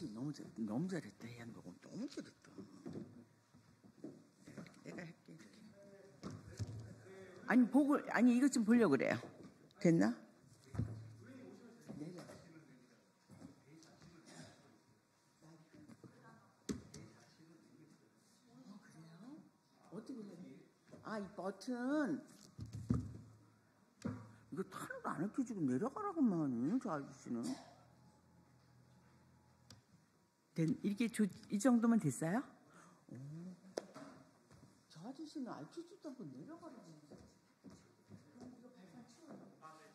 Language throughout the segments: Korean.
아침 너무 잘했다. 해양 녹음 너무 잘했다. 내가 할게. 아니 이것 좀 보려고 그래요. 됐나? 그래요? 어떻게 해야 돼? 이 버튼. 이거 탄을 안 익혀주고 내려가라고만 저 아저씨는. 이렇게 이 정도면 됐어요? 저 아저씨는 알려주지도 않고 내려가라고. 이거 발판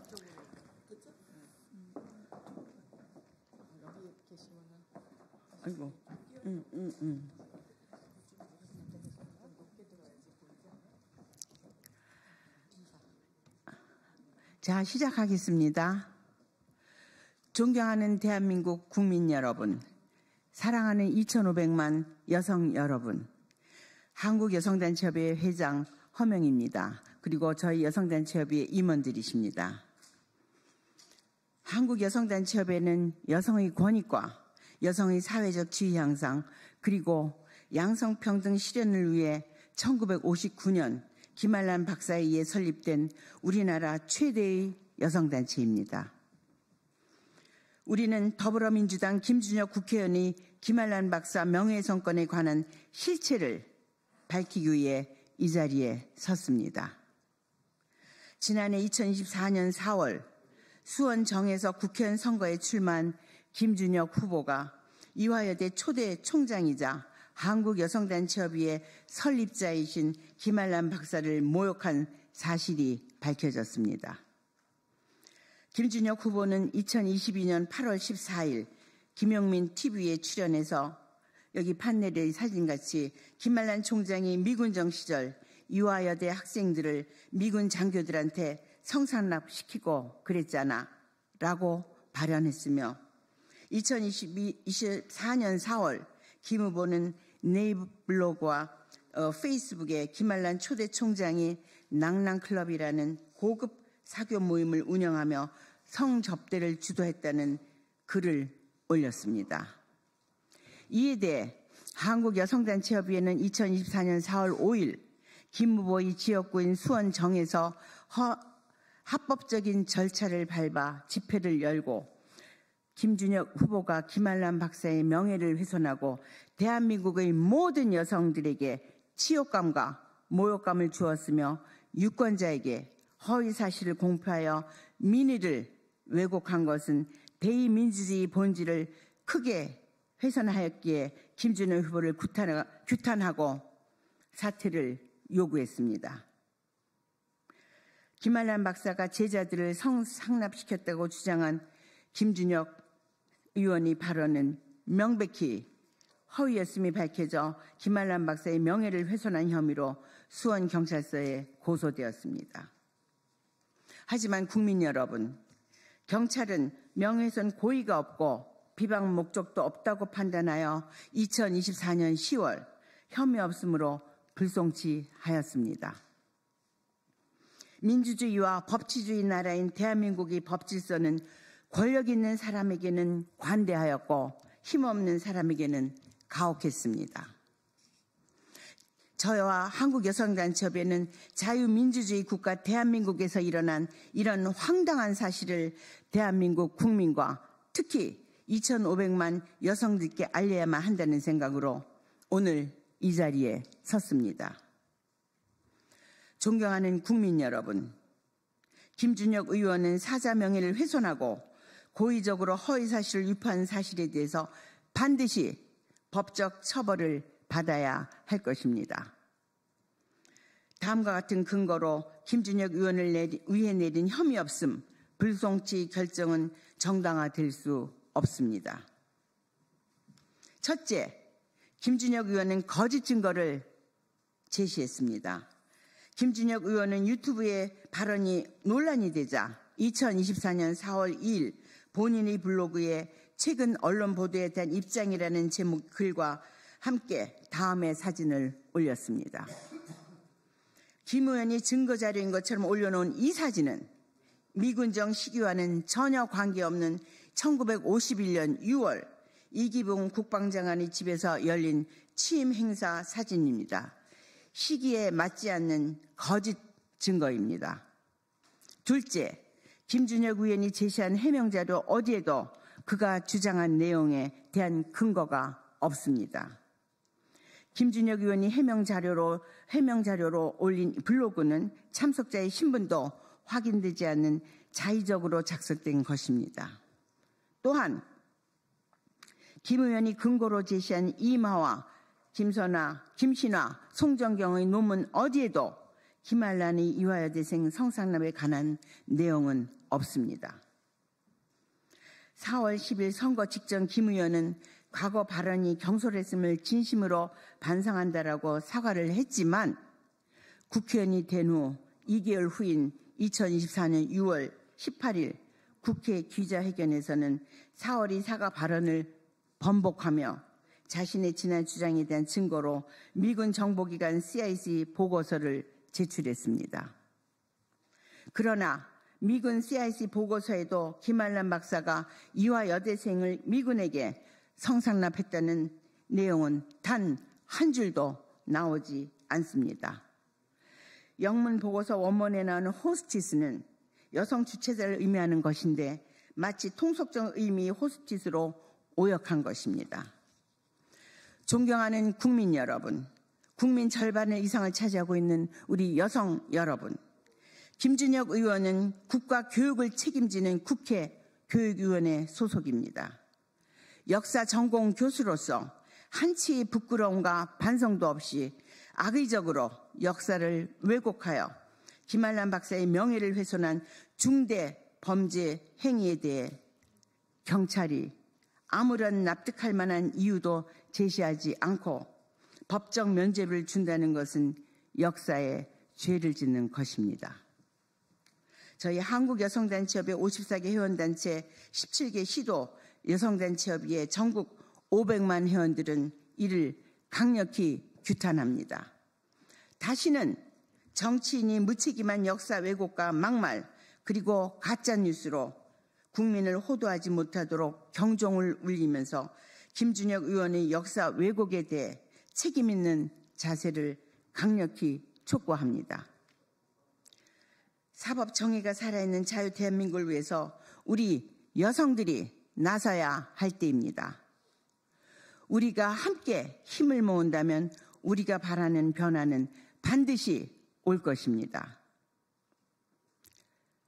치워요. 아이고, 자, 시작하겠습니다. 존경하는 대한민국 국민 여러분, 사랑하는 2,500만 여성 여러분, 한국여성단체협의회 회장 허명입니다. 그리고 저희 여성단체협의회 임원들이십니다. 한국여성단체협의회는 여성의 권익과 여성의 사회적 지위 향상 그리고 양성평등 실현을 위해 1959년 김한란 박사에 의해 설립된 우리나라 최대의 여성단체입니다. 우리는 더불어민주당 김준혁 국회의원이 김한란 박사 명예훼손건에 관한 실체를 밝히기 위해 이 자리에 섰습니다. 지난해 2024년 4월 수원정에서 국회의원 선거에 출마한 김준혁 후보가 이화여대 초대 총장이자 한국여성단체협의회 설립자이신 김한란 박사를 모욕한 사실이 밝혀졌습니다. 김준혁 후보는 2022년 8월 14일 김용민 TV에 출연해서 여기 판넬의 사진같이 김한란 총장이 미군정 시절 이화여대 학생들을 미군 장교들한테 성상납시키고 그랬잖아 라고 발언했으며 2024년 4월 김 후보는 네이버 블로그와 페이스북에 김한란 초대 총장이 낭랑클럽이라는 고급 사교 모임을 운영하며 성접대를 주도했다는 글을 올렸습니다. 이에 대해 한국여성단체협의회는 2024년 4월 5일 김 후보의 지역구인 수원정에서 합법적인 절차를 밟아 집회를 열고 김준혁 후보가 김한란 박사의 명예를 훼손하고 대한민국의 모든 여성들에게 치욕감과 모욕감을 주었으며 유권자에게 허위 사실을 공표하여 민의를 왜곡한 것은 대의민주주의 본질을 크게 훼손하였기에 김준혁 후보를 규탄하고 사퇴를 요구했습니다. 김한란 박사가 제자들을 상납시켰다고 주장한 김준혁 의원의 발언은 명백히 허위였음이 밝혀져 김한란 박사의 명예를 훼손한 혐의로 수원경찰서에 고소되었습니다. 하지만 국민 여러분, 경찰은 명예훼손 고의가 없고 비방 목적도 없다고 판단하여 2024년 10월 혐의 없음으로 불송치하였습니다. 민주주의와 법치주의 나라인 대한민국의 법질서는 권력 있는 사람에게는 관대하였고 힘없는 사람에게는 가혹했습니다. 저와 한국여성단체협의회는 자유민주주의 국가 대한민국에서 일어난 이런 황당한 사실을 대한민국 국민과 특히 2,500만 여성들께 알려야만 한다는 생각으로 오늘 이 자리에 섰습니다. 존경하는 국민 여러분, 김준혁 의원은 사자 명예를 훼손하고 고의적으로 허위사실을 유포한 사실에 대해서 반드시 법적 처벌을 받아야 할 것입니다. 다음과 같은 근거로 김준혁 의원을 위해 내린 혐의 없음, 불송치 결정은 정당화될 수 없습니다. 첫째, 김준혁 의원은 거짓 증거를 제시했습니다. 김준혁 의원은 유튜브에 발언이 논란이 되자 2024년 4월 2일 본인의 블로그에 최근 언론 보도에 대한 입장이라는 제목 글과 함께 다음의 사진을 올렸습니다. 김 의원이 증거자료인 것처럼 올려놓은 이 사진은 미군정 시기와는 전혀 관계없는 1951년 6월 이기붕 국방장관의 집에서 열린 취임 행사 사진입니다. 시기에 맞지 않는 거짓 증거입니다. 둘째, 김준혁 의원이 제시한 해명자료 어디에도 그가 주장한 내용에 대한 근거가 없습니다. 김준혁 의원이 해명자료로 올린 블로그는 참석자의 신분도 확인되지 않는 자의적으로 작성된 것입니다. 또한 김 의원이 근거로 제시한 이마와 김신화, 송정경의 논문 어디에도 김한란의 이화여대생 성상납에 관한 내용은 없습니다. 4월 10일 선거 직전 김 의원은 과거 발언이 경솔했음을 진심으로 반성한다라고 사과를 했지만 국회의원이 된 후 2개월 후인 2024년 6월 18일 국회 기자회견에서는 4월의 사과 발언을 번복하며 자신의 지난 주장에 대한 증거로 미군 정보기관 CIC 보고서를 제출했습니다. 그러나 미군 CIC 보고서에도 김한란 박사가 이화 여대생을 미군에게 성상납했다는 내용은 단 한 줄도 나오지 않습니다. 영문 보고서 원문에 나오는 호스티스는 여성 주체자를 의미하는 것인데 마치 통속적 의미의 호스티스로 오역한 것입니다. 존경하는 국민 여러분, 국민 절반을 이상을 차지하고 있는 우리 여성 여러분, 김준혁 의원은 국가교육을 책임지는 국회 교육위원회 소속입니다. 역사 전공 교수로서 한치의 부끄러움과 반성도 없이 악의적으로 역사를 왜곡하여 김한란 박사의 명예를 훼손한 중대 범죄 행위에 대해 경찰이 아무런 납득할 만한 이유도 제시하지 않고 법적 면죄부를 준다는 것은 역사에 죄를 짓는 것입니다. 저희 한국여성단체협의 54개 회원단체 17개 시도 여성단체협의회 전국 500만 회원들은 이를 강력히 규탄합니다. 다시는 정치인이 무책임한 역사 왜곡과 막말 그리고 가짜뉴스로 국민을 호도하지 못하도록 경종을 울리면서 김준혁 의원의 역사 왜곡에 대해 책임 있는 자세를 강력히 촉구합니다. 사법 정의가 살아있는 자유 대한민국을 위해서 우리 여성들이 나서야 할 때입니다. 우리가 함께 힘을 모은다면 우리가 바라는 변화는 반드시 올 것입니다.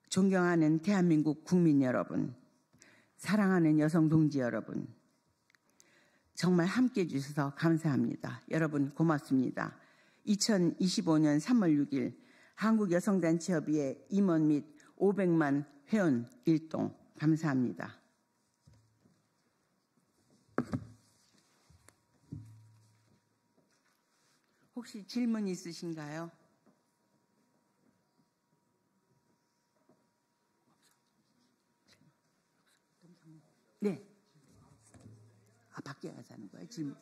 존경하는 대한민국 국민 여러분, 사랑하는 여성 동지 여러분, 정말 함께해 주셔서 감사합니다. 여러분 고맙습니다. 2025년 3월 6일 한국여성단체협의회 임원 및 500만 회원 일동 감사합니다. 혹시 질문 있으신가요? 네. 밖에 가서 하는 거예요? 질문.